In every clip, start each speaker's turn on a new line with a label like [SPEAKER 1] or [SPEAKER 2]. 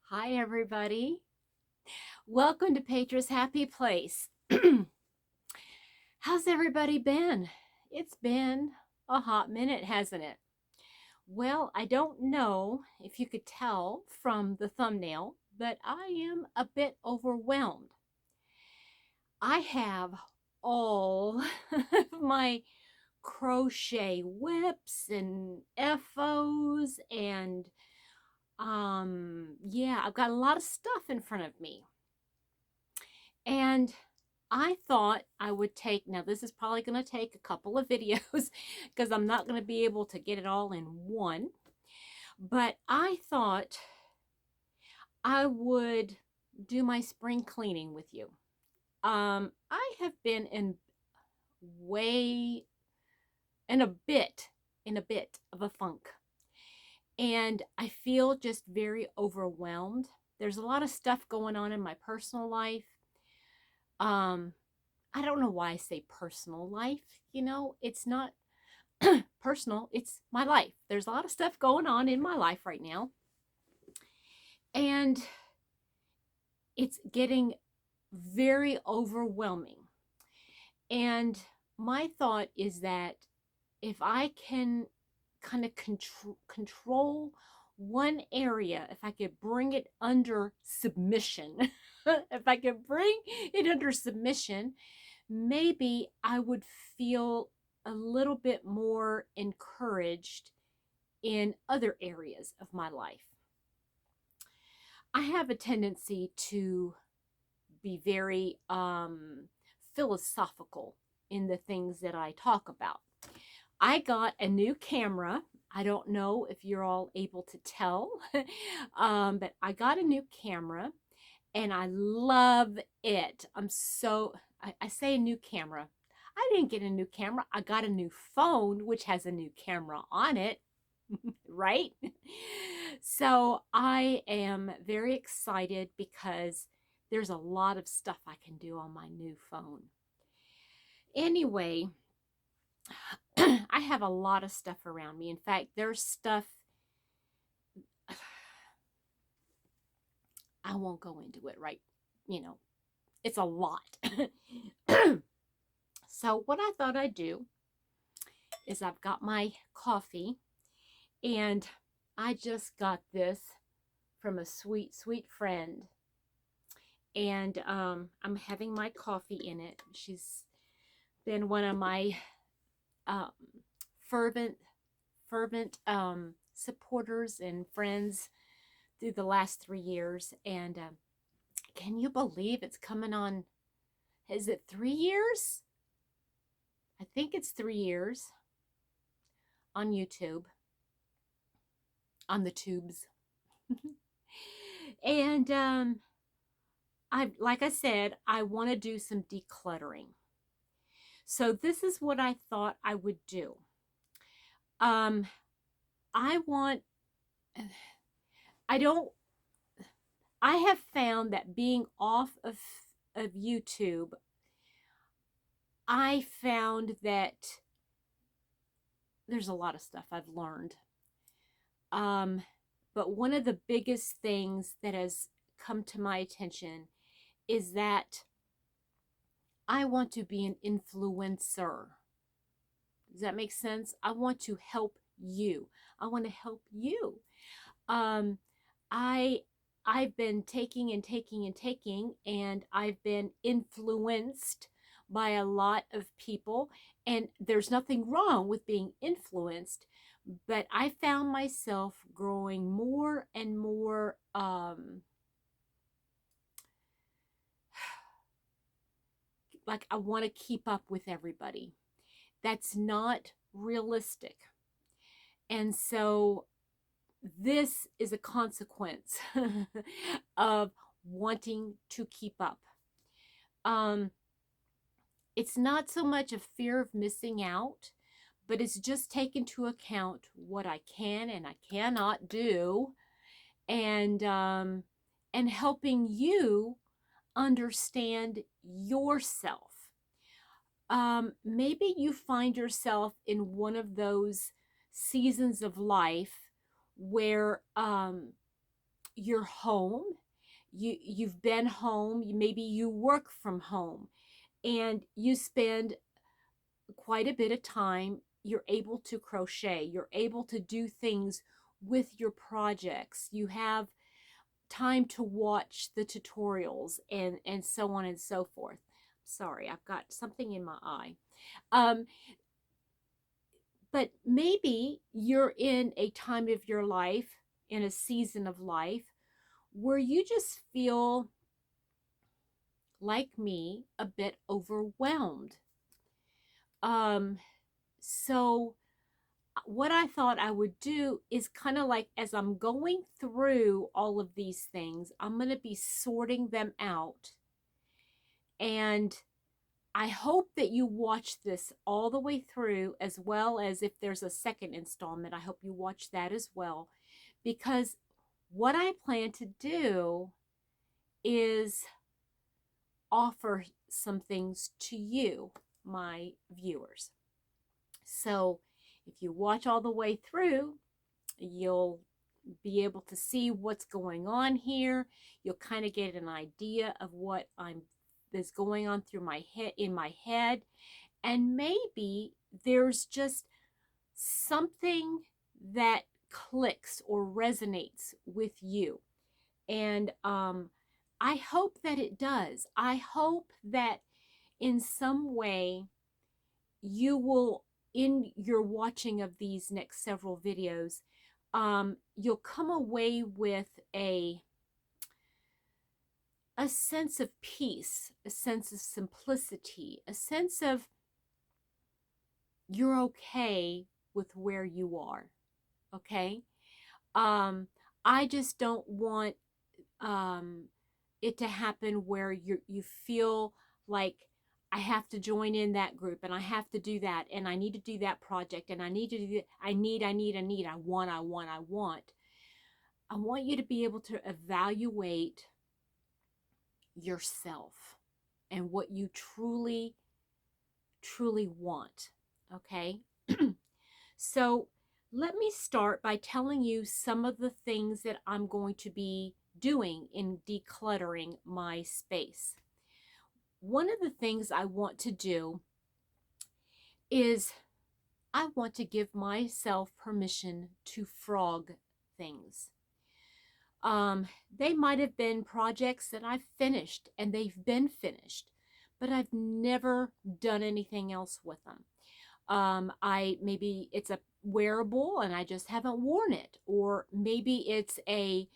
[SPEAKER 1] Hi, everybody. Welcome to Petra's Happy Place. How's everybody been? It's been a hot minute, hasn't it? Well, I don't know if you could tell from the thumbnail, but I am a bit overwhelmed. I have all of my crochet whips and FOs and yeah, I've got a lot of stuff in front of me. And I thought I would take, now this is probably going to take a couple of videos because I'm not going to be able to get it all in one. But I thought I would do my spring cleaning with you. I have been way, in a bit, in a bit of a funk. And I feel just very overwhelmed. There's a lot of stuff going on in my personal life. Um, I don't know why I say personal life. It's not personal, it's my life. There's a lot of stuff going on in my life right now. And it's getting very overwhelming. And my thought is that if I can kind of control one area, if I could bring it under submission, if I could bring it under submission, maybe I would feel a little bit more encouraged in other areas of my life. I have a tendency to be very philosophical in the things that I talk about. I got a new camera. I don't know if you're all able to tell, but I got a new camera and I love it. I say a new camera. I didn't get a new camera. I got a new phone, which has a new camera on it, right? So I am very excited because there's a lot of stuff I can do on my new phone. Anyway, I have a lot of stuff around me. In fact, there's stuff, I won't go into it, right? It's a lot. So what I thought I'd do is I've got my coffee, and I just got this from a sweet, sweet friend. And I'm having my coffee in it. She's been one of my um, fervent, supporters and friends through the last 3 years. And can you believe it's coming on? Is it 3 years? I think it's 3 years on YouTube, on the tubes. And like I said, I want to do some decluttering. So this is what I thought I would do. Um, I want, I don't, I have found that being off of YouTube, I found that there's a lot of stuff I've learned. But one of the biggest things that has come to my attention is that I want to be an influencer. Does that make sense? I want to help you. I want to help you. Um, I I've been taking and taking and taking, and I've been influenced by a lot of people. And there's nothing wrong with being influenced, but I found myself growing more and more like I want to keep up with everybody. That's not realistic. And so this is a consequence of wanting to keep up. Um, it's not so much a fear of missing out, but it's just take into account what I can and I cannot do, and helping you understand yourself. Maybe you find yourself in one of those seasons of life where you're home, you've been home, maybe you work from home, and you spend quite a bit of time. You're able to crochet, you're able to do things with your projects, you have time to watch the tutorials and so on and so forth. Sorry, I've got something in my eye. um but maybe you're in a time of your life, in a season of life, where you just feel, like me, a bit overwhelmed. um so what I thought I would do is kind of like, as I'm going through all of these things, I'm going to be sorting them out. And I hope that you watch this all the way through, as well as if there's a second installment, I hope you watch that as well. Because what I plan to do is offer some things to you, my viewers. So if you watch all the way through, you'll be able to see what's going on here. You'll kind of get an idea of what is going on through my head, in my head, and maybe there's just something that clicks or resonates with you. And I hope that it does. I hope that in some way you will, in your watching of these next several videos, you'll come away with a sense of peace, a sense of simplicity, a sense of you're okay with where you are. Okay. um I just don't want um it to happen where you feel like I have to join in that group, and I have to do that, and I need to do that project, and I need to do that. I want you to be able to evaluate yourself and what you truly, truly want. Okay. So let me start by telling you some of the things that I'm going to be doing in decluttering my space. One of the things I want to do is I want to give myself permission to frog things. They might have been projects that I've finished and they've been finished, but I've never done anything else with them. Maybe it's a wearable and I just haven't worn it, or maybe it's a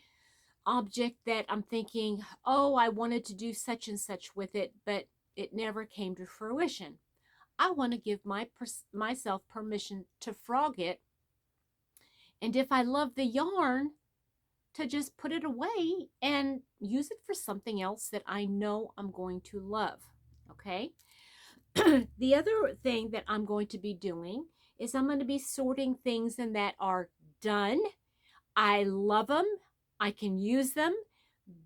[SPEAKER 1] object that I'm thinking, oh, I wanted to do such and such with it, but it never came to fruition. I want to give myself permission to frog it, and if I love the yarn, to just put it away and use it for something else that I know I'm going to love. Okay. The other thing that I'm going to be doing is I'm going to be sorting things in that are done. I love them. I can use them,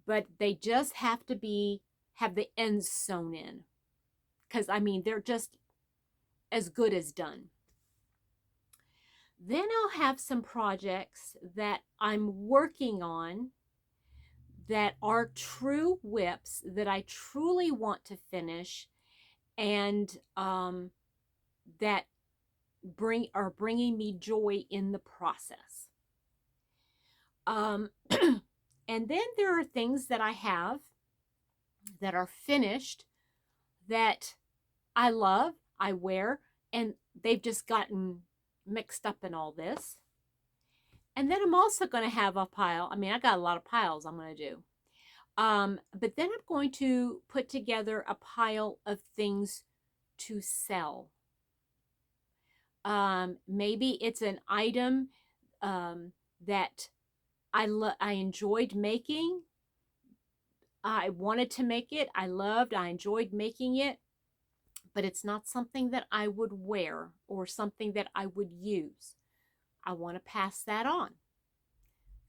[SPEAKER 1] but they just have to have the ends sewn in. Because, I mean, they're just as good as done. Then I'll have some projects that I'm working on that are true whips that I truly want to finish, and that are bringing me joy in the process. And then there are things that I have that are finished that I love, I wear, and they've just gotten mixed up in all this. And then I'm also going to have a pile. I mean, I got a lot of piles I'm going to do. But then I'm going to put together a pile of things to sell. Maybe it's an item that I enjoyed making. I wanted to make it. I enjoyed making it, but it's not something that I would wear or something that I would use. I want to pass that on.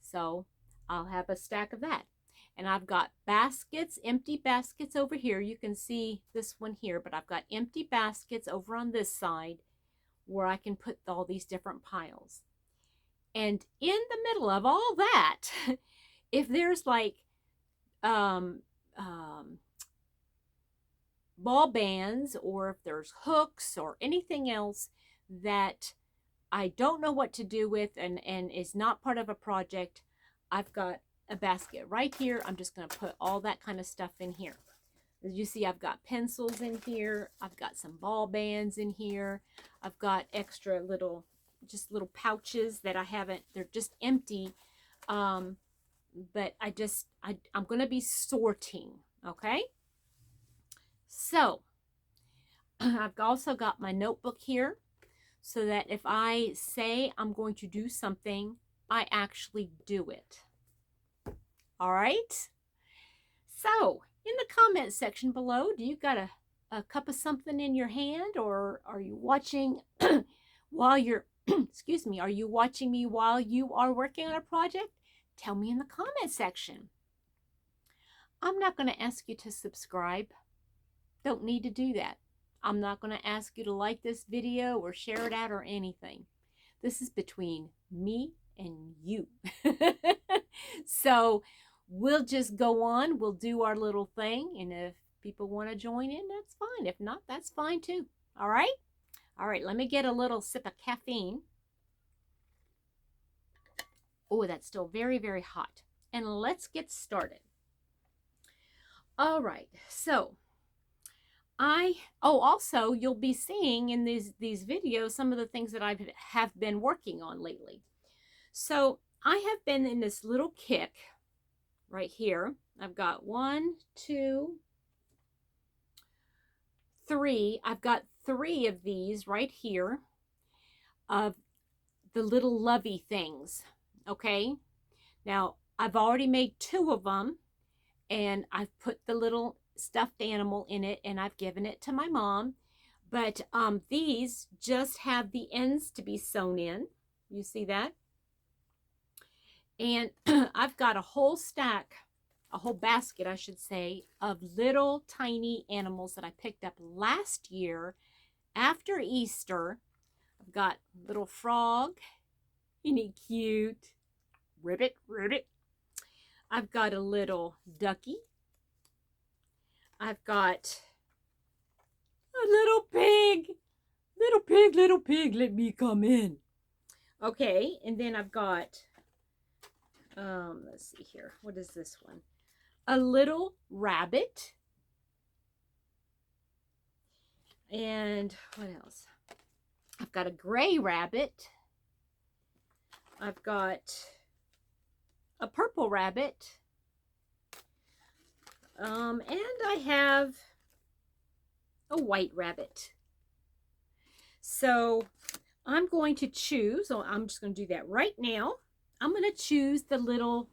[SPEAKER 1] So I'll have a stack of that. And I've got baskets, empty baskets over here. You can see this one here, but I've got empty baskets over on this side where I can put all these different piles. And in the middle of all that if there's like um, um, ball bands, or if there's hooks or anything else that I don't know what to do with and is not part of a project, I've got a basket right here. I'm just going to put all that kind of stuff in here. As you see, I've got pencils in here. I've got some ball bands in here. I've got extra little, just little pouches that I haven't, they're just empty. But I'm going to be sorting, okay? So I've also got my notebook here so that if I say I'm going to do something, I actually do it. All right? So in the comment section below, do you got a cup of something in your hand, or are you watching while you're, excuse me, are you watching me while you are working on a project? Tell me in the comment section. I'm not going to ask you to subscribe. Don't need to do that. I'm not going to ask you to like this video or share it out or anything. This is between me and you. So we'll just go on. We'll do our little thing. And if people want to join in, that's fine. If not, that's fine too. All right? All right, let me get a little sip of caffeine. Oh, that's still very, very hot. And let's get started. All right, so also you'll be seeing in these videos some of the things that I have been working on lately. So I have been in this little kick right here. I've got 1, 2, 3. I've got 3 of these right here of the little lovey things. Okay, now I've already made 2 of them, and I've put the little stuffed animal in it, and I've given it to my mom. But these just have the ends to be sewn in. You see that? And I've got a whole stack, a whole basket, I should say, of little tiny animals that I picked up last year after Easter. I've got little frog. Isn't he cute? Ribbit, ribbit. I've got a little ducky. I've got a little pig. Little pig, little pig, let me come in. Okay, and then I've got, let's see here. What is this one? A little rabbit. And what else? I've got a gray rabbit. I've got a purple rabbit. And I have a white rabbit. So I'm going to choose, so I'm just going to do that right now. I'm going to choose the little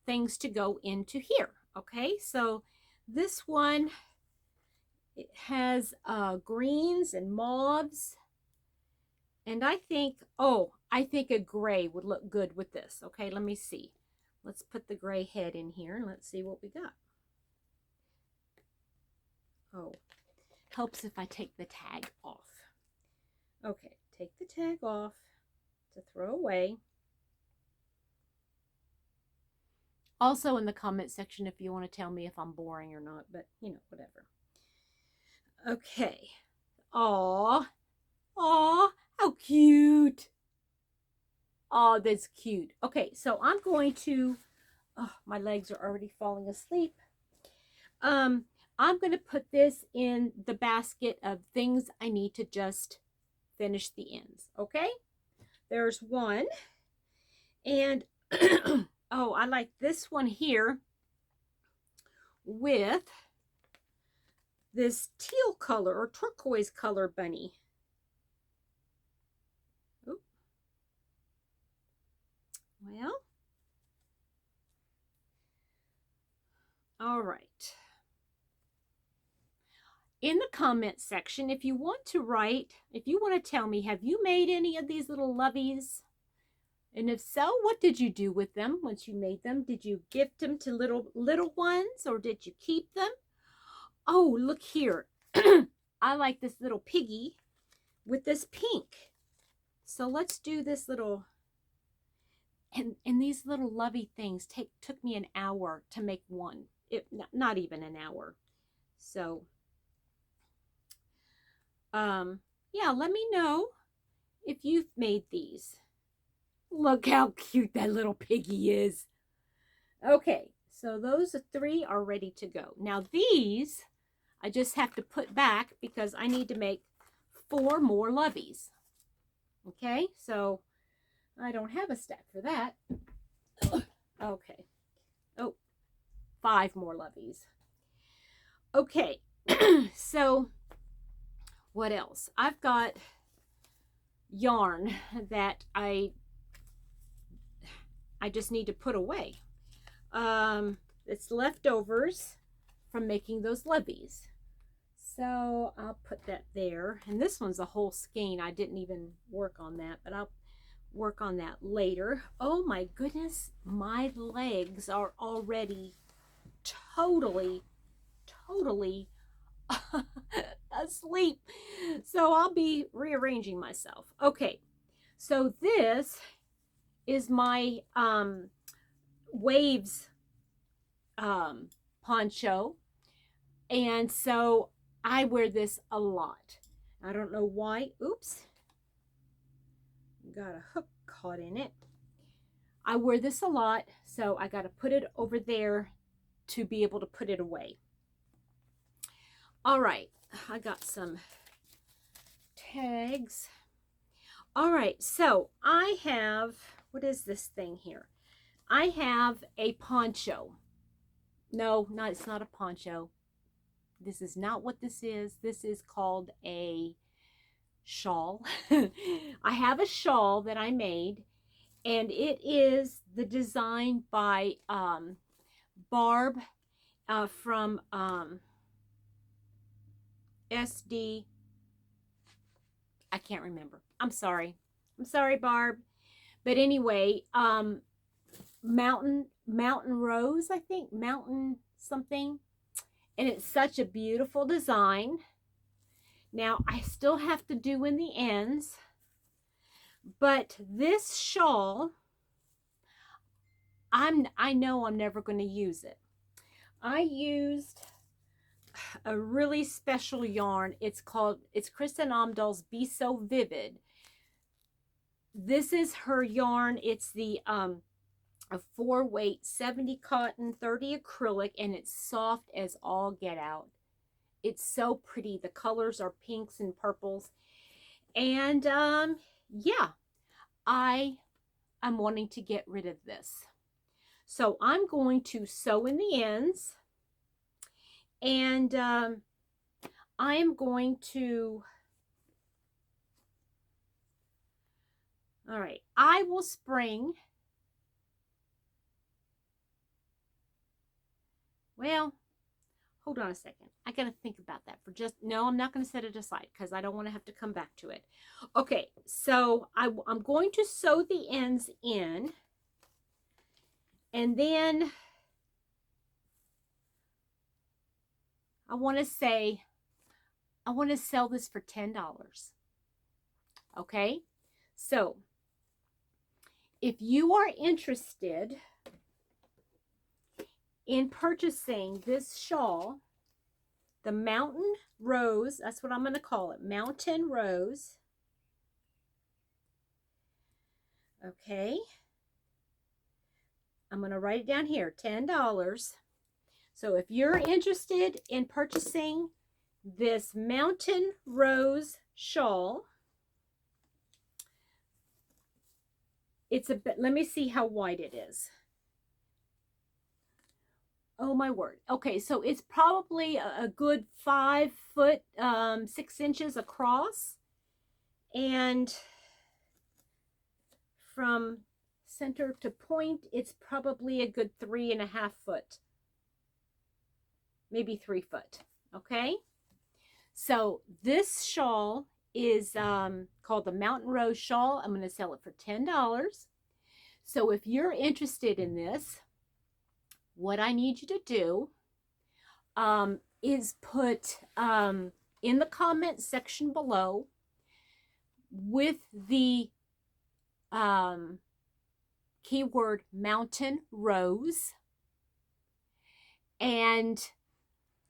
[SPEAKER 1] things to go into here. Okay, so this one, it has greens and mauves. And I think, I think a gray would look good with this. Okay, let me see. Let's put the gray head in here and let's see what we got. Oh, helps if I take the tag off. Okay, take the tag off to throw away. Also in the comment section if you want to tell me if I'm boring or not, but you know, whatever. Okay. Aw. Aw, how cute. Oh, that's cute. Okay, so I'm going to, my legs are already falling asleep. I'm going to put this in the basket of things I need to just finish the ends. Okay, there's one. And oh, I like this one here with this teal color or turquoise color bunny. Oop. Well, all right. In the comment section, if you want to write, if you want to tell me, have you made any of these little loveys? And if so, what did you do with them once you made them? Did you gift them to little ones, or did you keep them? Oh, look here. I like this little piggy with this pink. So let's do this little, And these little lovey things took me an hour to make one. Not even an hour. So yeah, let me know if you've made these. Look how cute that little piggy is. Okay, so those 3 are ready to go. Now these I just have to put back because I need to make 4 more loveys. Okay, so I don't have a stack for that. Okay. Oh, 5 more loveys. Okay, so what else? I've got yarn that I just need to put away. It's leftovers from making those loveys. So I'll put that there. And this one's a whole skein. I didn't even work on that, but I'll work on that later. Oh my goodness, my legs are already totally asleep. So I'll be rearranging myself. Okay, so this is my waves poncho, and so I wear this a lot. I don't know why. Oops, got a hook caught in it. I wear this a lot, so I got to put it over there to be able to put it away. All right, I got some tags. All right, so I have, what is this thing here? I have a poncho. No, it's not a poncho. This is not what this is. This is called a shawl. I have a shawl that I made, and it is the design by Barb from SD. I can't remember. I'm sorry, Barb. But anyway, Mountain Rose, I think, Mountain something. And it's such a beautiful design. Now, I still have to do in the ends, but this shawl, I know I'm never going to use it. I used a really special yarn. It's Kristen Omdahl's Be So Vivid. This is her yarn. It's the a 4-weight, 70 cotton, 30 acrylic, and it's soft as all get out. It's so pretty. The colors are pinks and purples. And yeah, I am wanting to get rid of this. So I'm going to sew in the ends, and I am going to, all right, I will spring, well, hold on a second. I got to think about that for just, no, I'm not going to set it aside because I don't want to have to come back to it. Okay, so I'm going to sew the ends in, and then I want to sell this for $10. Okay, so if you are interested in purchasing this shawl, the Mountain Rose, that's what I'm going to call it, Mountain Rose. Okay, I'm going to write it down here, $10. So if you're interested in purchasing this Mountain Rose shawl, it's a bit, let me see how wide it is. Oh my word. Okay, so it's probably a good 5 foot 6 inches across, and from center to point it's probably a good 3.5 foot, maybe 3 foot. Okay, so this shawl is called the Mountain Rose shawl. I'm going to sell it for $10. So if you're interested in this, what I need you to do is put in the comment section below with the keyword mountain rose. And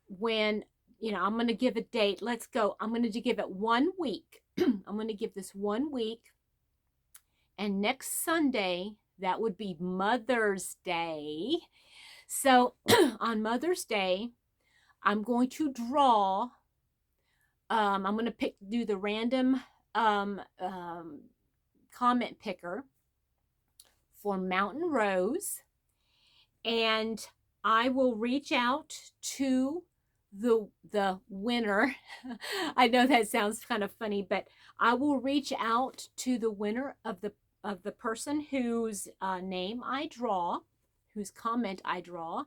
[SPEAKER 1] when, I'm going to give a date. Let's go. I'm going to give it 1 week. I'm going to give this 1 week. And next Sunday, that would be Mother's Day. So on Mother's Day, I'm going to draw. I'm going to do the random comment picker for Mountain Rose. And I will reach out to the winner. I know that sounds kind of funny, but I will reach out to the winner of the person whose name I draw, whose comment I draw,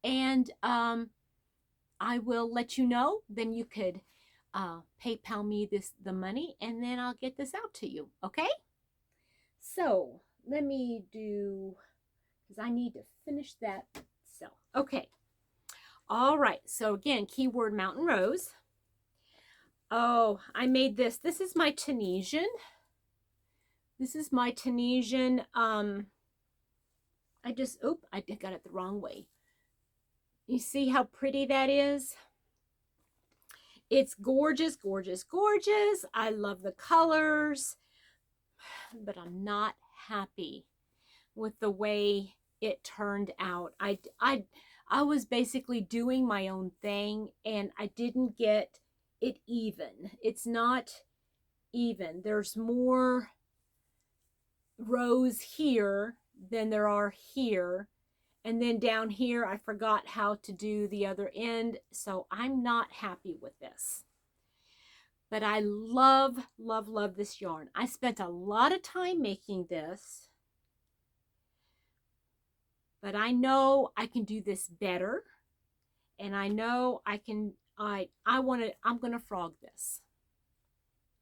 [SPEAKER 1] and I will let you know. Then you could PayPal me the money, and then I'll get this out to you. Okay? So let me do, because I need to finish that cell. Okay. All right. So again, keyword Mountain Rose. Oh, I made this. This is my Tunisian. This is my Tunisian. I got it the wrong way. You see how pretty that is? It's gorgeous, gorgeous, gorgeous. I love the colors, but I'm not happy with the way it turned out. I was basically doing my own thing, and I didn't get it even. It's not even. There's more rows here than there are here. And then down here, I forgot how to do the other end. So I'm not happy with this. But I love, love, love this yarn. I spent a lot of time making this. But I know I can do this better. And I know I can, I'm going to frog this.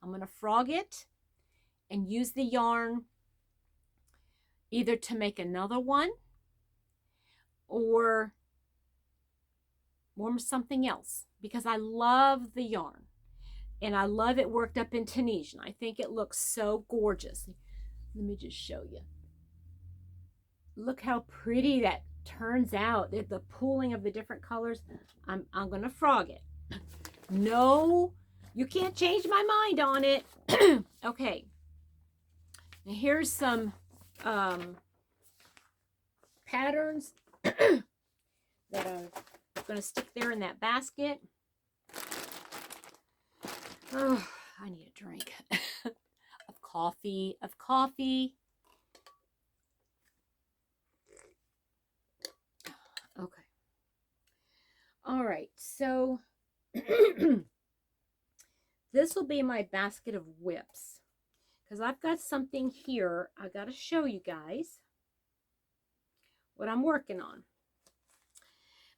[SPEAKER 1] I'm going to frog it and use the yarn either to make another one or something else, because I love the yarn and I love it worked up in Tunisian. I think it looks so gorgeous. Let me just show you. Look how pretty that turns out. The pooling of the different colors. I'm going to frog it. No, you can't change my mind on it. Okay. Now here's some patterns that I'm going to stick there in that basket. Oh, I need a drink of coffee. Okay. All right. So this will be my basket of whips, because I've got something here I got to show you guys what I'm working on.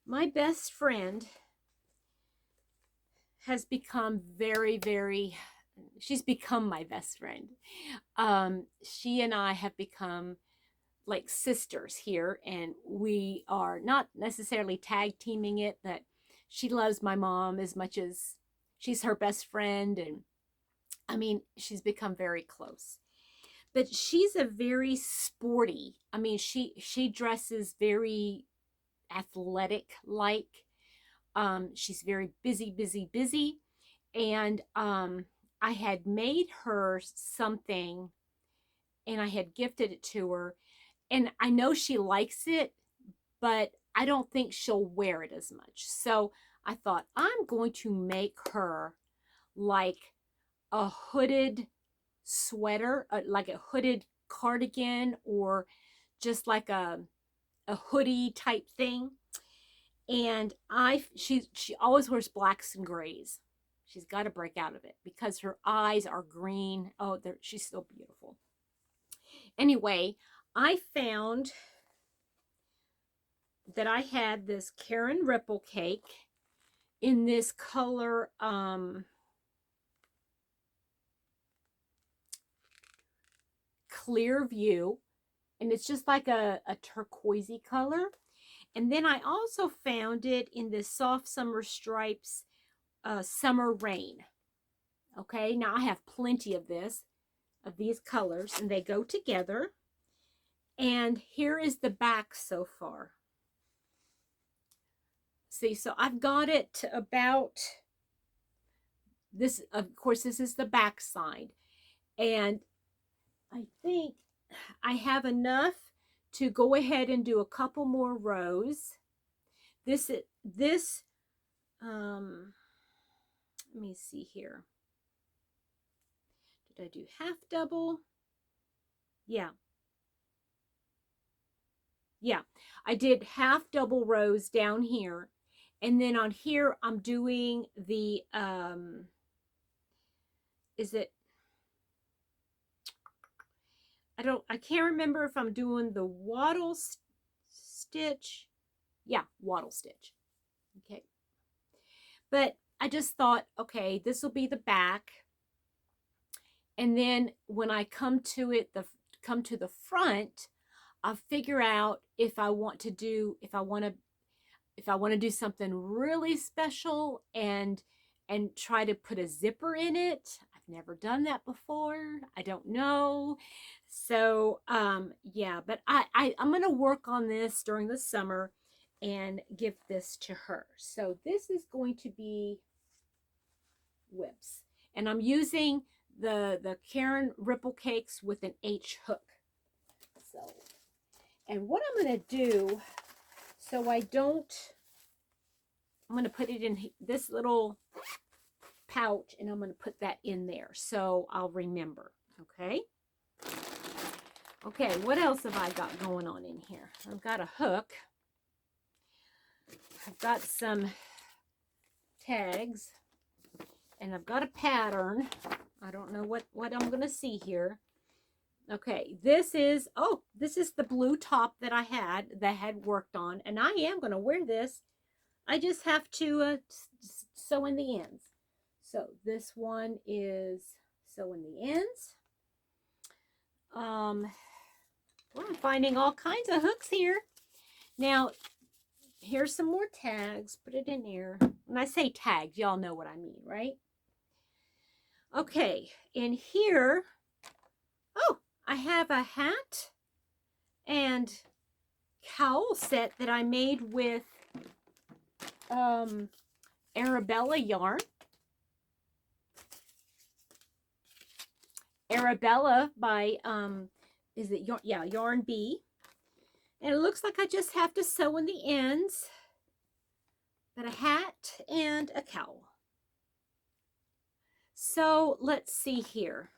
[SPEAKER 1] My best friend has become very, very, she's become my best friend. She and I have become like sisters here, and we are not necessarily tag teaming it, but she loves my mom as much as she's her best friend. And I mean, she's become very close. But she's a very sporty, I mean, she dresses very athletic like. She's very busy. And I had made her something and I had gifted it to her. And I know she likes it, but I don't think she'll wear it as much. So I thought, I'm going to make her like a hooded sweater, like a hooded cardigan, or just like a hoodie type thing. And she always wears blacks and grays. She's got to break out of it because her eyes are green. Oh, she's so beautiful. Anyway, I found that I had this Karen Ripple cake in this color Clear View, and it's just like a turquoisey color. And then I also found it in this Soft Summer Stripes Summer Rain. Okay, now I have plenty of these colors, and they go together. And here is the back so far. See, so I've got it to about this. Of course, this is the back side. And I think I have enough to go ahead and do a couple more rows. This, let me see here. Did I do half double? Yeah. Yeah, I did half double rows down here. And then on here, I'm doing the, I can't remember if I'm doing the wattle stitch. Yeah, wattle stitch. Okay. But I just thought, okay, this will be the back. And then when I come to the front, I'll figure out if I want to do something really special and try to put a zipper in it. I've never done that before. I don't know. So yeah, but I'm gonna work on this during the summer and give this to her. So this is going to be whips. And I'm using the Karen Ripple Cakes with an H hook. So, and what I'm going to do, so I don't, I'm going to put it in this little pouch, and I'm going to put that in there so I'll remember. Okay. Okay, what else have I got going on in here? I've got a hook. I've got some tags, and I've got a pattern. I don't know what I'm going to see here. Okay, this is the blue top that I had worked on, and I am going to wear this. I just have to sew in the ends. So this one is sew in the ends. I'm finding all kinds of hooks here. Now, here's some more tags. Put it in there. When I say tags, y'all know what I mean, right? Okay, in here, I have a hat and cowl set that I made with Arabella yarn. Arabella by is it yarn? Yeah, Yarn Bee. And it looks like I just have to sew in the ends. Got a hat and a cowl. So let's see here.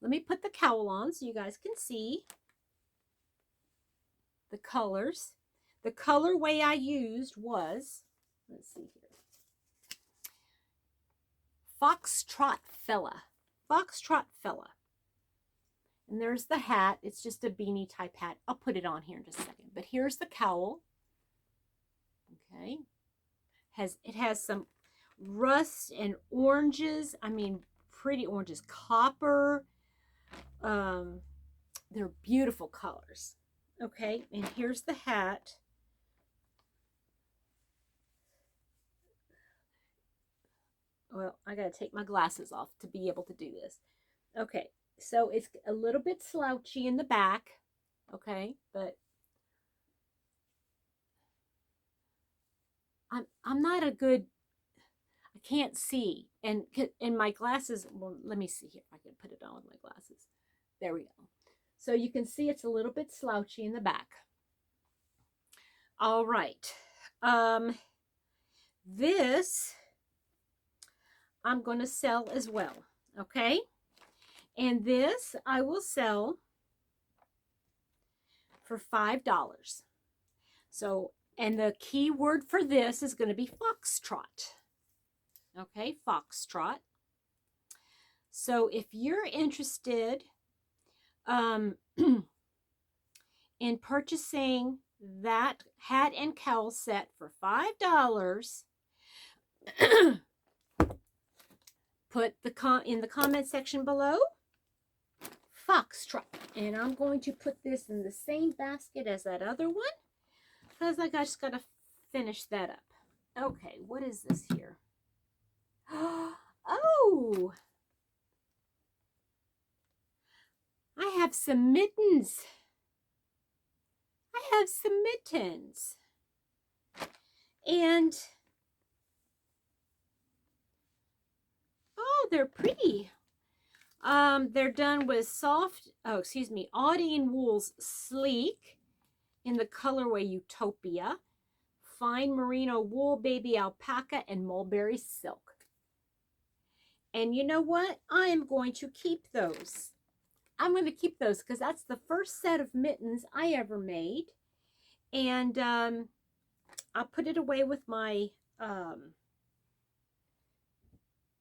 [SPEAKER 1] Let me put the cowl on so you guys can see the colors. The colorway I used was, let's see here, Foxtrot Fella. Foxtrot Fella. And there's the hat. It's just a beanie type hat. I'll put it on here in just a second. But here's the cowl. Okay. It has some rust and oranges. I mean, pretty oranges. Copper. They're beautiful colors. Okay. And here's the hat. Well, I got to take my glasses off to be able to do this. Okay. So it's a little bit slouchy in the back. Okay. But I'm not a good, I can't see. And my glasses, well, let me see here if I can put it on with my glasses. There we go. So you can see it's a little bit slouchy in the back. All right. This I'm going to sell as well. Okay. And this I will sell for $5. So, and the key word for this is going to be foxtrot. Okay, foxtrot. So if you're interested in purchasing that hat and cowl set for $5, put in the comment section below, foxtrot. And I'm going to put this in the same basket as that other one, because I just got to finish that up. Okay, what is this here? Oh, I have some mittens. I have some mittens. And, oh, they're pretty. They're done with Audine Wool's Sleek in the colorway Utopia, Fine Merino Wool, Baby Alpaca, and Mulberry Silk. And you know what? I am going to keep those. I'm going to keep those because that's the first set of mittens I ever made. And I'll put it away with my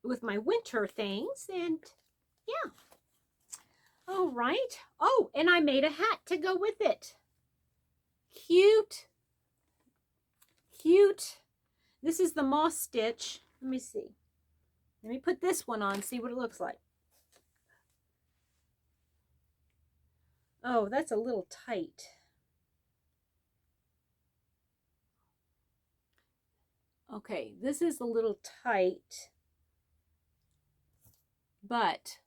[SPEAKER 1] winter things. And yeah. All right. Oh, and I made a hat to go with it. Cute. Cute. This is the moss stitch. Let me see. Let me put this one on, see what it looks like. Oh, that's a little tight. Okay, this is a little tight, but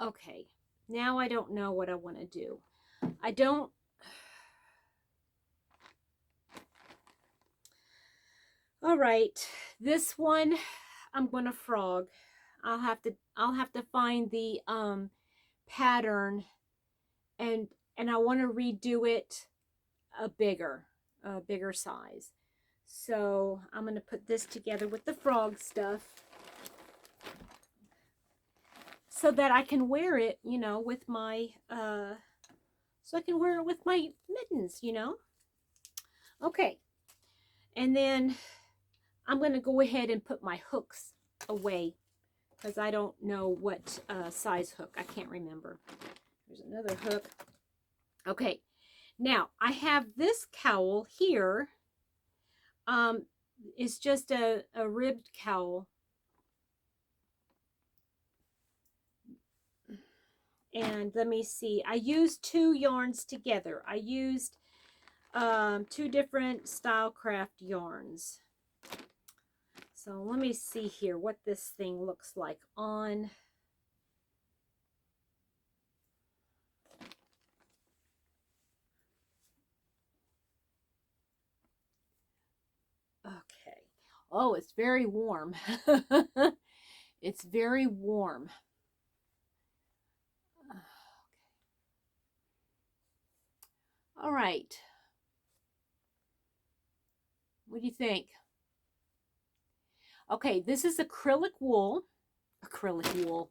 [SPEAKER 1] okay, now I don't know what I want to do. I don't. All right, this one I'm gonna frog. I'll have to find the pattern, and I want to redo it a bigger size. So I'm gonna put this together with the frog stuff so that I can wear it, you know, with my so I can wear it with my mittens, you know. Okay, and then I'm going to go ahead and put my hooks away because I don't know what size hook. I can't remember. There's another hook. Okay, now I have this cowl here. It's just a ribbed cowl. And let me see. I used 2 yarns together. I used 2 different Stylecraft yarns. So let me see here what this thing looks like on. Okay. Oh, it's very warm. It's very warm. Okay. All right. What do you think? Okay, this is acrylic wool. Acrylic wool.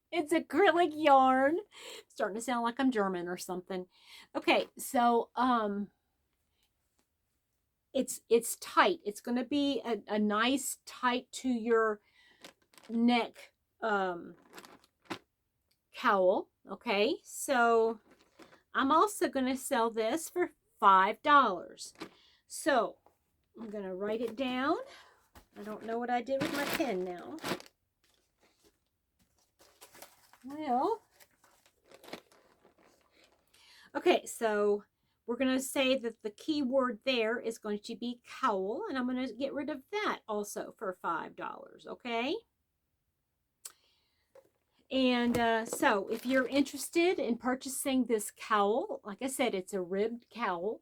[SPEAKER 1] It's acrylic yarn. Starting to sound like I'm German or something. Okay, so it's tight. It's going to be a nice tight to your neck cowl. Okay, so I'm also going to sell this for $5. So I'm going to write it down. I don't know what I did with my pen now. Well, okay, so we're going to say that the key word there is going to be cowl, and I'm going to get rid of that also for $5, okay? And so if you're interested in purchasing this cowl, like I said, it's a ribbed cowl,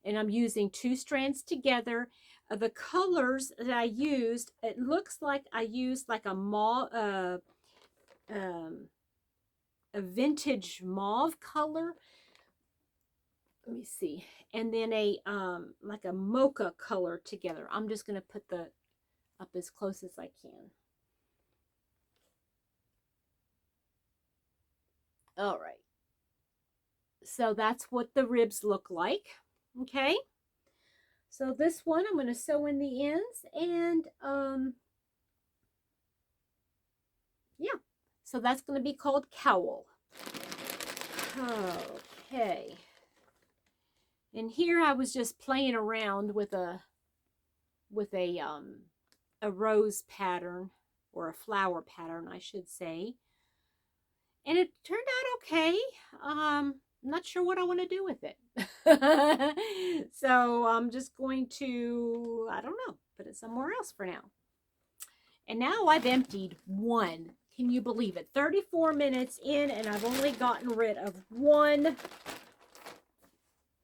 [SPEAKER 1] and I'm using 2 strands together. The colors that I used, it looks like I used like a vintage mauve color. Let me see. And then a like a mocha color together. I'm just going to put the up as close as I can. All right. So that's what the ribs look like. Okay. So this one I'm going to sew in the ends, and yeah. So that's going to be called cowl. Okay. And here I was just playing around with a rose pattern, or a flower pattern, I should say. And it turned out okay. I'm not sure what I want to do with it. So I'm just going to, I don't know, put it somewhere else for now. And now I've emptied 1 Can you believe it? 34 minutes in, and I've only gotten rid of one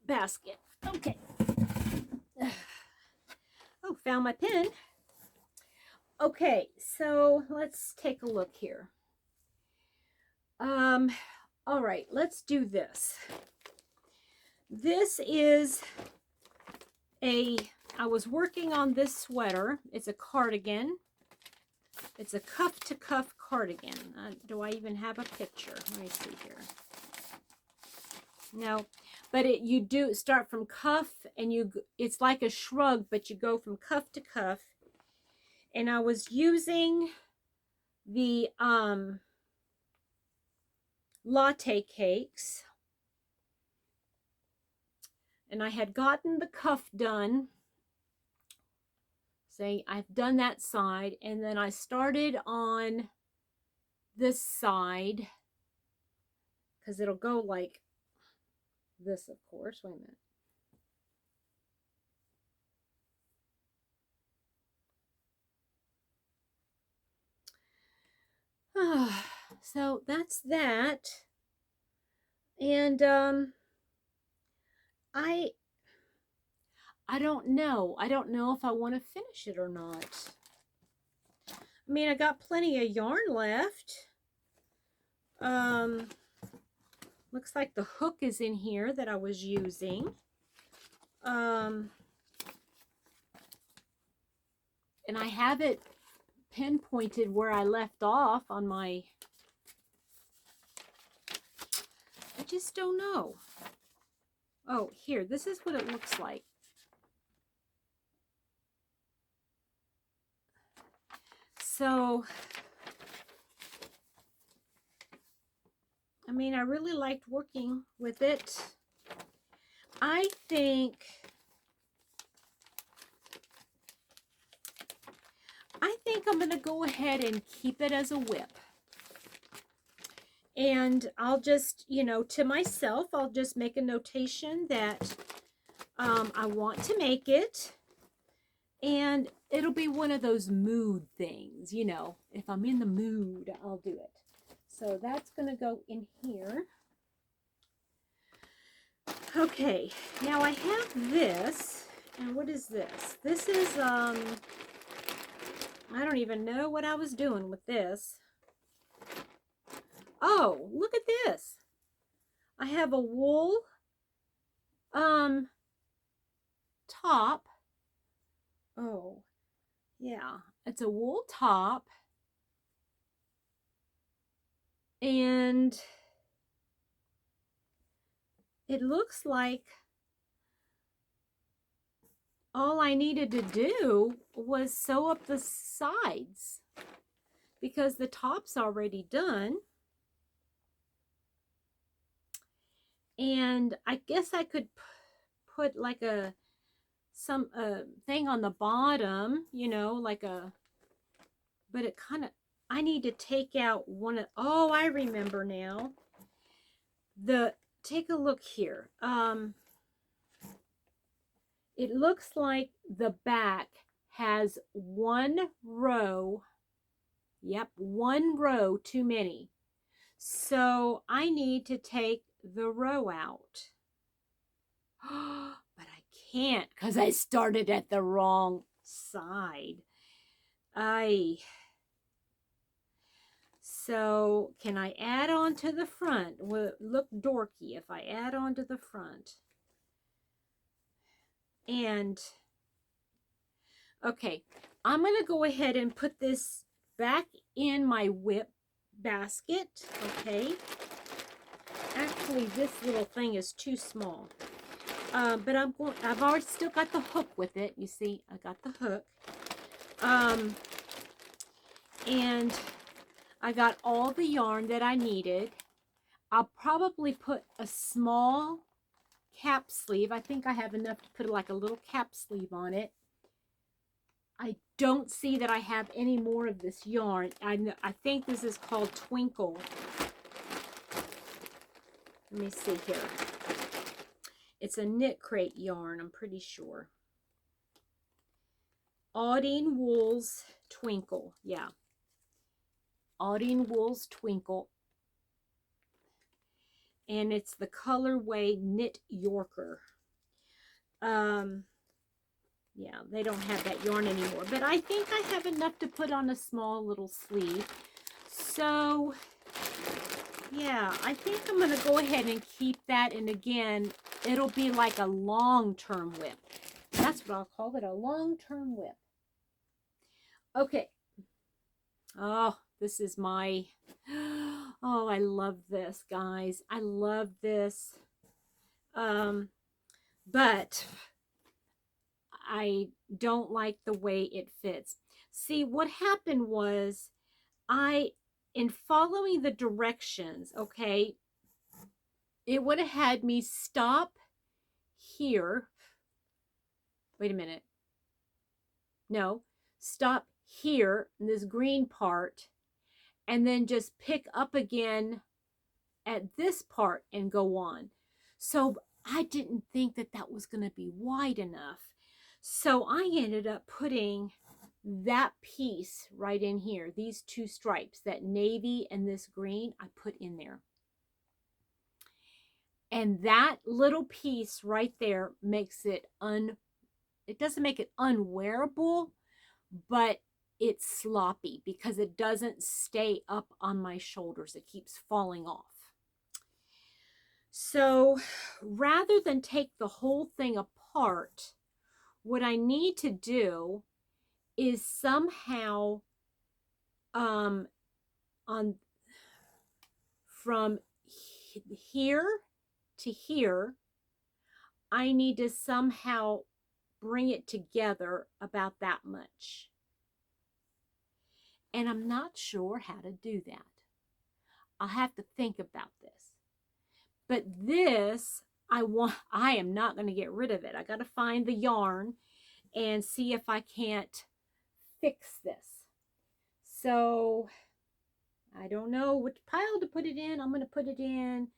[SPEAKER 1] basket. Okay. Oh, found my pen. Okay, so let's take a look here. All right, let's do this. This is I was working on this sweater. It's a cardigan. It's a cuff-to-cuff cardigan. Do I even have a picture? Let me see here. No, but you do start from cuff, and it's like a shrug, but you go from cuff to cuff. And I was using the latte cakes, and I had gotten the cuff done. Say I've done that side, and then I started on this side, because it'll go like this, of course. Wait a minute. So that's that. And I don't know. I don't know if I want to finish it or not. I mean, I got plenty of yarn left. Looks like the hook is in here that I was using. And I have it pinpointed where I left off on my... I just don't know. Oh, here, this is what it looks like. So, I mean, I really liked working with it. I think I'm going to go ahead and keep it as a whip. And I'll just, you know, to myself, I'll just make a notation that I want to make it. And it'll be one of those mood things, you know. If I'm in the mood, I'll do it. So that's going to go in here. Okay, now I have this. And what is this? This is, I don't even know what I was doing with this. Oh, look at this. I have a wool top. Oh, yeah. It's a wool top. And it looks like all I needed to do was sew up the sides, because the top's already done. And I guess I could put like some thing on the bottom, you know, like but it kind of, I need to take out one of, oh, I remember now. Take a look here. It looks like the back has one row. Yep, one row too many. So I need to take the row out. But I can't, because I started at the wrong side. So can I add on to the front? Will it look dorky if I add on to the front? And okay, I'm going to go ahead and put this back in my whip basket. Okay. Actually, this little thing is too small. But I've already still got the hook with it. You see, I got the hook. And I got all the yarn that I needed. I'll probably put a small cap sleeve. I think I have enough to put like a little cap sleeve on it. I don't see that I have any more of this yarn. I think this is called Twinkle. Let me see here. It's a knit crate yarn, I'm pretty sure. Audine Wool's Twinkle, yeah. Audion Wool's Twinkle. And it's the colorway Knit Yorker. Yeah, they don't have that yarn anymore, but I think I have enough to put on a small little sleeve. So, yeah, I think I'm going to go ahead and keep that. And again, it'll be like a long-term whip. That's what I'll call it, a long-term whip. Okay. Oh, this is my... Oh, I love this, guys. I love this. But I don't like the way it fits. See, what happened was in following the directions, okay, it would have had me stop here. Wait a minute. No, stop here in this green part and then just pick up again at this part and go on. So I didn't think that that was going to be wide enough. So I ended up putting that piece right in here. These two stripes, that navy and this green, I put in there. And that little piece right there makes it it doesn't make it unwearable, but it's sloppy because it doesn't stay up on my shoulders. It keeps falling off. So rather than take the whole thing apart, what I need to do is somehow from here to here, I need to somehow bring it together about that much. And I'm not sure how to do that. I'll have to think about this. But this, I am not going to get rid of it. I got to find the yarn and see if I can't fix this. So I don't know which pile to put it in. I'm going to put it in.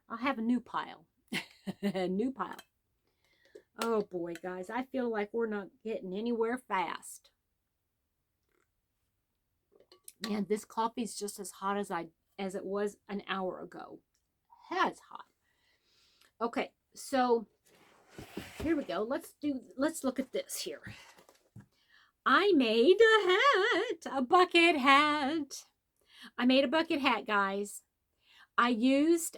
[SPEAKER 1] I'll have a new pile. A new pile. Oh boy, guys, I feel like we're not getting anywhere fast. Man, this coffee is just as hot as it was an hour ago. That's hot. Okay, so here we go. Let's look at this here. I made a hat, a bucket hat. I made a bucket hat, guys. I used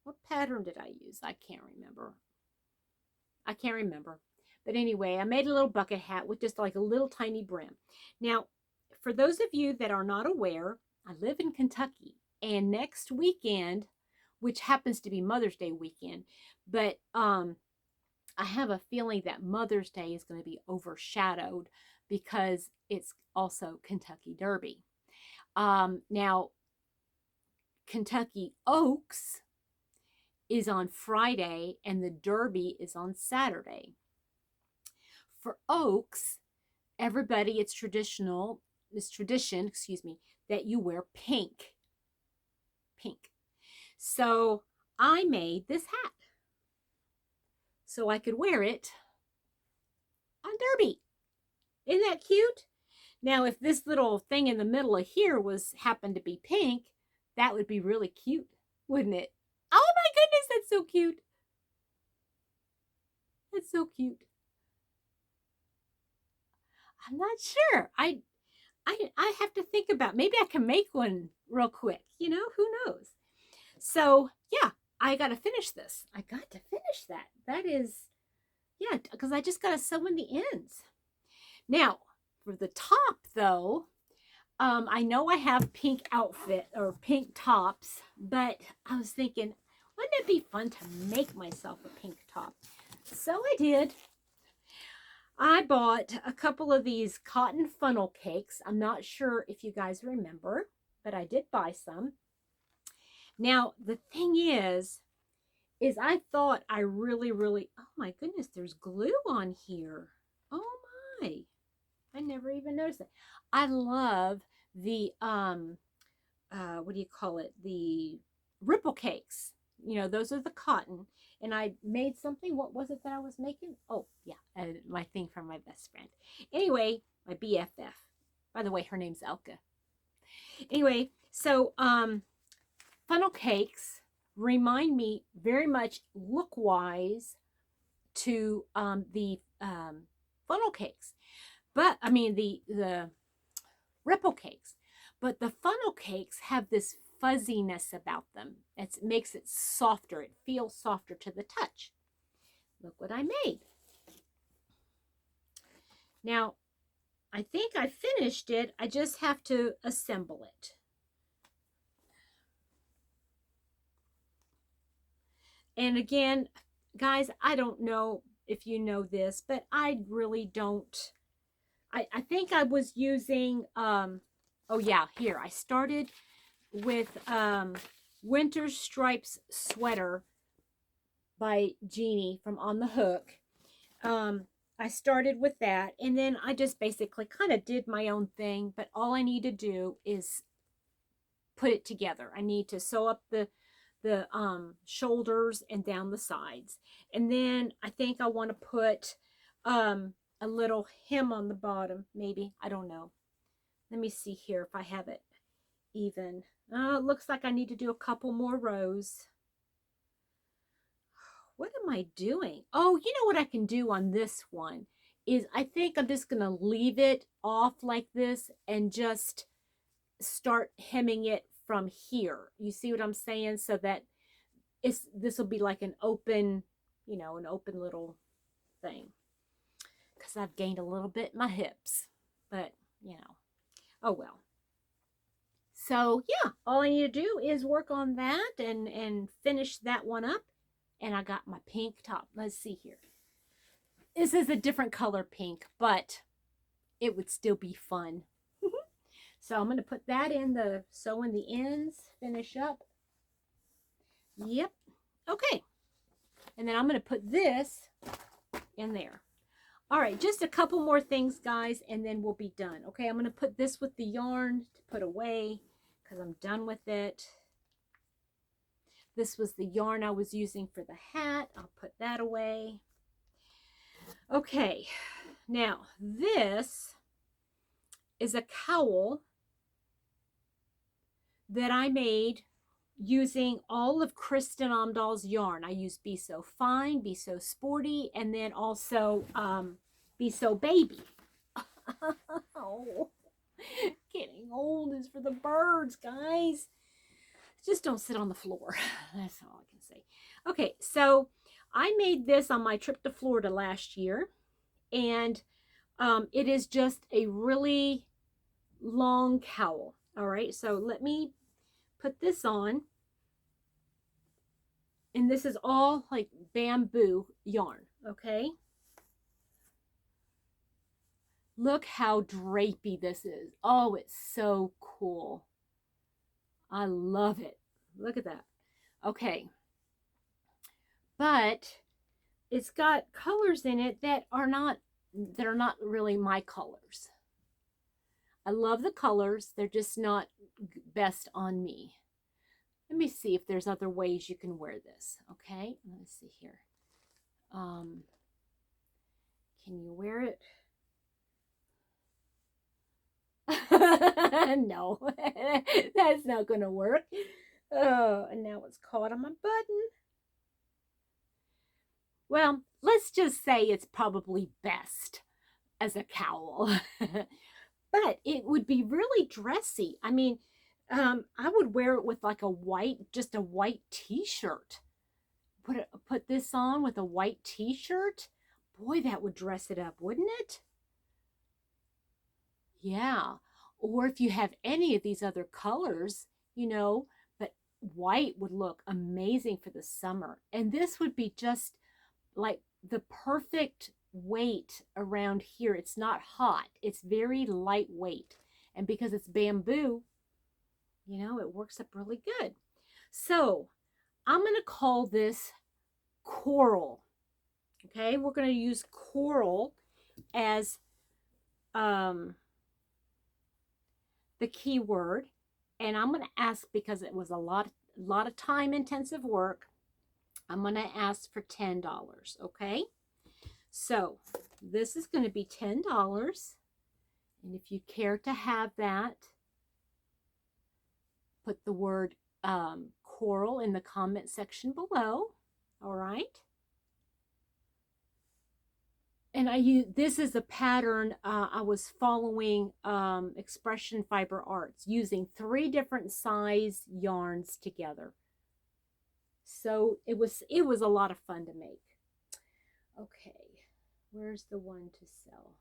[SPEAKER 1] what pattern did I use? I can't remember. But anyway, I made a little bucket hat with just like a little tiny brim. Now, for those of you that are not aware, I live in Kentucky, and next weekend, which happens to be Mother's Day weekend, but I have a feeling that Mother's Day is going to be overshadowed because it's also Kentucky Derby. Now, Kentucky Oaks is on Friday and the Derby is on Saturday. For Oaks, everybody, it's tradition, that you wear pink. Pink. So I made this hat so I could wear it on Derby. Isn't that cute? Now, if this little thing in the middle of here happened to be pink, that would be really cute, wouldn't it? Oh my goodness, that's so cute. That's so cute. I'm not sure. I have to think about, maybe I can make one real quick, who knows? So yeah, I got to finish this. I got to finish that. That is, yeah, because I just got to sew in the ends. Now, for the top though, I know I have pink outfit or pink tops, but I was thinking, wouldn't it be fun to make myself a pink top? So I did. I bought a couple of these cotton funnel cakes. I'm not sure if you guys remember, but I did buy some. Now, the thing is I thought I really, oh my goodness, there's glue on here. Oh my, I never even noticed it. I love the, what do you call it? The ripple cakes. Those are the cotton. And I made something. What was it that I was making? Oh, yeah, my thing from my best friend. Anyway, my BFF. By the way, her name's Elka. Anyway, so funnel cakes remind me very much look-wise to the funnel cakes. But I mean the ripple cakes. But the funnel cakes have this fuzziness about them. It makes it softer. It feels softer to the touch. Look what I made. Now, I think I finished it. I just have to assemble it. And again, guys, I don't know if you know this, but I really don't. I think I was using, oh yeah, here. I started with Winter Stripes Sweater by Jeannie from On the Hook. I started with that, and then I just basically kind of did my own thing, but all I need to do is put it together. I need to sew up the shoulders and down the sides. And then I think I want to put a little hem on the bottom, maybe. I don't know. Let me see here if I have it even. It looks like I need to do a couple more rows. What am I doing? Oh, you know what I can do on this one is I think I'm just going to leave it off like this and just start hemming it from here. You see what I'm saying? So that this will be like an open, you know, an open little thing. Because I've gained a little bit in my hips. But, you know, oh well. So, yeah, all I need to do is work on that and finish that one up. And I got my pink top. Let's see here. This is a different color pink, but it would still be fun. So I'm going to put that in the sew in the ends, finish up. Yep. Okay. And then I'm going to put this in there. All right, just a couple more things, guys, and then we'll be done. Okay, I'm going to put this with the yarn to put away because I'm done with it. This was the yarn I was using for the hat. I'll put that away. Okay, now this is a cowl that I made using all of Kristen Omdahl's yarn. I used Be So Fine, Be So Sporty, and then also Be So Baby. Oh, getting old is for the birds, guys. Just don't sit on the floor. That's all I can say. Okay, so I made this on my trip to Florida last year, and it is just a really long cowl. All right, so let me put this on. And this is all like bamboo yarn, okay? Look how drapey this is. Oh, it's so cool. I love it. Look at that. Okay. But it's got colors in it that are not really my colors. I love the colors. They're just not best on me. Let me see if there's other ways you can wear this. Okay, let's see here. Can you wear it? No, that's not going to work. Oh, and now it's caught on my button. Well, let's just say it's probably best as a cowl. But it would be really dressy. I mean, I would wear it with like just a white t-shirt. Put this on with a white t-shirt. Boy, that would dress it up, wouldn't it? Yeah. Or if you have any of these other colors, you know, but white would look amazing for the summer. And this would be just like the perfect weight around here. It's not hot. It's very lightweight. And because it's bamboo, you know, it works up really good. So I'm going to call this coral. Okay, we're going to use coral as the key word. And I'm going to ask, because it was a lot of time intensive work, I'm going to ask for $10. Okay, so this is going to be $10. And if you care to have that, put the word coral in the comment section below. All right. And I use this is a pattern I was following Expression Fiber Arts, using 3 different size yarns together. So it was a lot of fun to make. Okay, where's the one to sell?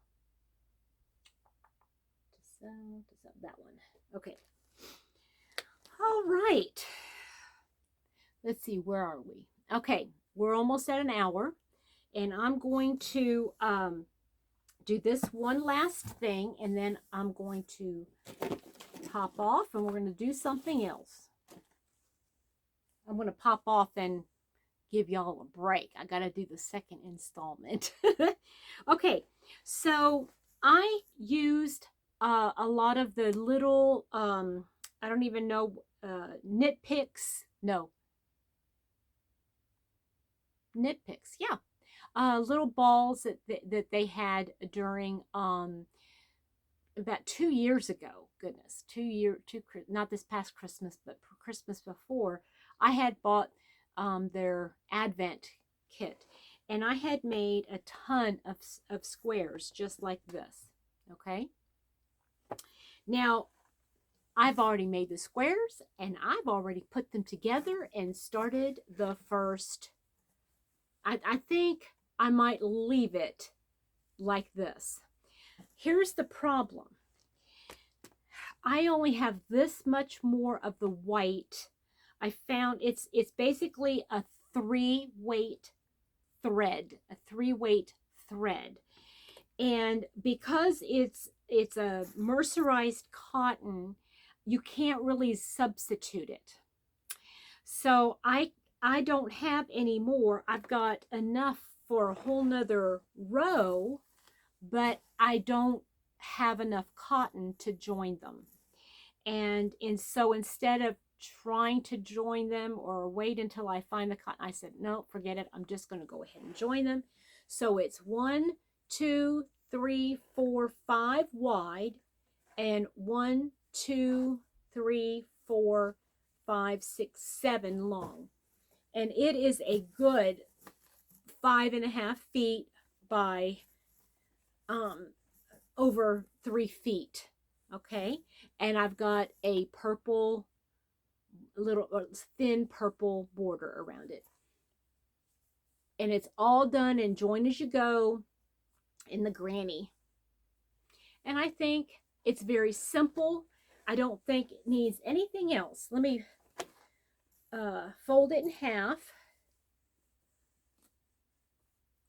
[SPEAKER 1] To sell that one. Okay. All right. Let's see, where are we? Okay, we're almost at an hour, and I'm going to do this one last thing, and then I'm going to pop off, and we're going to do something else. I'm going to pop off and give y'all a break. I got to do the second installment. Okay, so I used a lot of the little, I don't even know, knit picks. No. Knit picks, yeah. Little balls that they had during about 2 years ago. Goodness, not this past Christmas, but Christmas before, I had bought their Advent kit, and I had made a ton of squares just like this. Okay, now I've already made the squares, and I've already put them together and started the first. I think I might leave it like this. Here's the problem. I only have this much more of the white. I found it's basically a 3-weight thread, and because it's a mercerized cotton, you can't really substitute it. So I don't have any more. I've got enough for a whole nother row, but I don't have enough cotton to join them. And so instead of trying to join them or wait until I find the cotton, I said, no, forget it. I'm just going to go ahead and join them. So it's 1, 2, 3, 4, 5 wide, and 1, 2, 3, 4, 5, 6, 7 long. And it is a good 5.5 feet by over 3 feet. Okay, and I've got a purple, little thin purple border around it, and it's all done in join as you go in the granny. And I think it's very simple. I don't think it needs anything else. Let me fold it in half.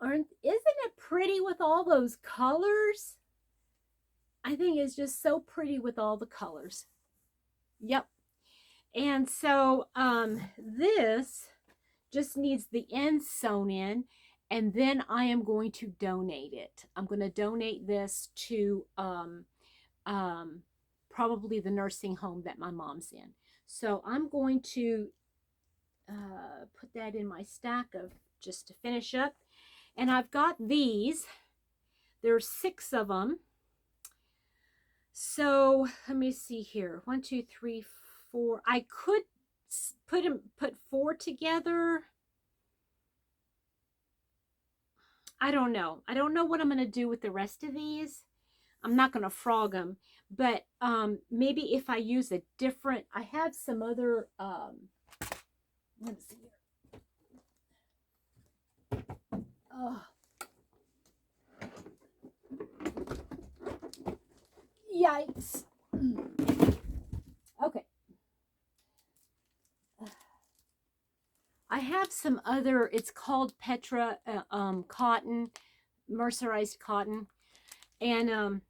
[SPEAKER 1] Isn't it pretty with all those colors? I think it's just so pretty with all the colors. Yep. And so this just needs the ends sewn in, and then I am going to donate it. I'm going to donate this to probably the nursing home that my mom's in. So I'm going to put that in my stack of just to finish up. And I've got these. There's 6 of them. So let me see here. 1, 2, 3, 4. I could put 4 together. I don't know. I don't know what I'm going to do with the rest of these. I'm not going to frog them, but maybe if I use a different, I have some other, let's see here. Oh. Yikes. Okay. I have some other, it's called Petra cotton, mercerized cotton. And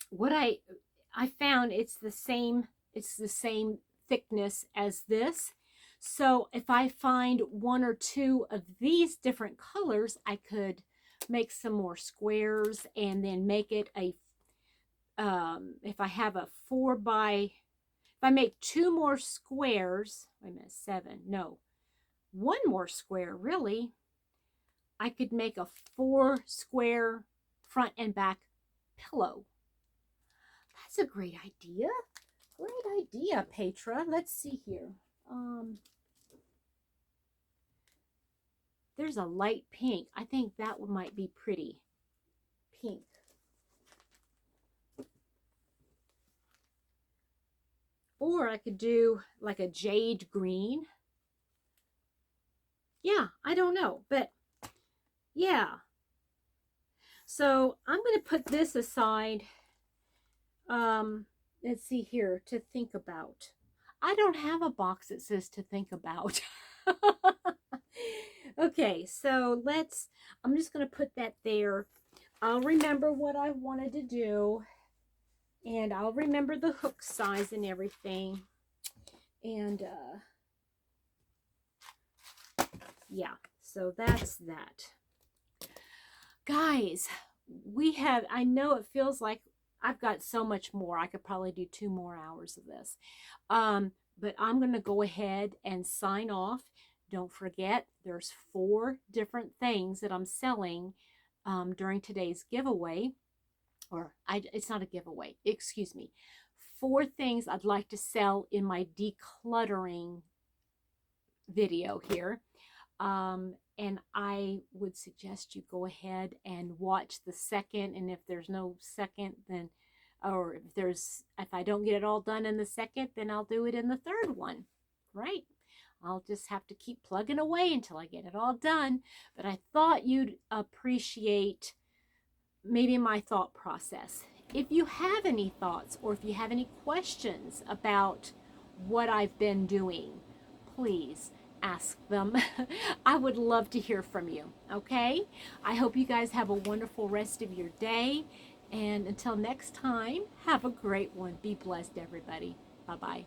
[SPEAKER 1] what I found, it's the same thickness as this. So if I find 1 or 2 of these different colors, I could make some more squares and then make it a, if I have a 4 by, if I make 2 more squares, wait a minute, 7, no, 1 more square, really, I could make a 4 square front and back pillow. that's a great idea. Great idea, Petra. Let's see here. There's a light pink. I think that one might be pretty. Pink. Or I could do like a jade green. Yeah, I don't know, but yeah. So I'm going to put this aside. Let's see here, to think about. I don't have a box that says to think about. Okay, so I'm just going to put that there. I'll remember what I wanted to do, and I'll remember the hook size and everything. And yeah, so that's that. Guys, I know it feels like I've got so much more. I could probably do 2 more hours of this. But I'm going to go ahead and sign off. Don't forget, there's 4 different things that I'm selling during today's giveaway. It's not a giveaway, excuse me. 4 things I'd like to sell in my decluttering video here. And I would suggest you go ahead and watch the second, and if there's no second, then, or if I don't get it all done in the second, then I'll do it in the third one, right? I'll just have to keep plugging away until I get it all done. But I thought you'd appreciate maybe my thought process. If you have any thoughts, or if you have any questions about what I've been doing, please ask them. I would love to hear from you. Okay? I hope you guys have a wonderful rest of your day. And until next time, have a great one. Be blessed, everybody. Bye-bye.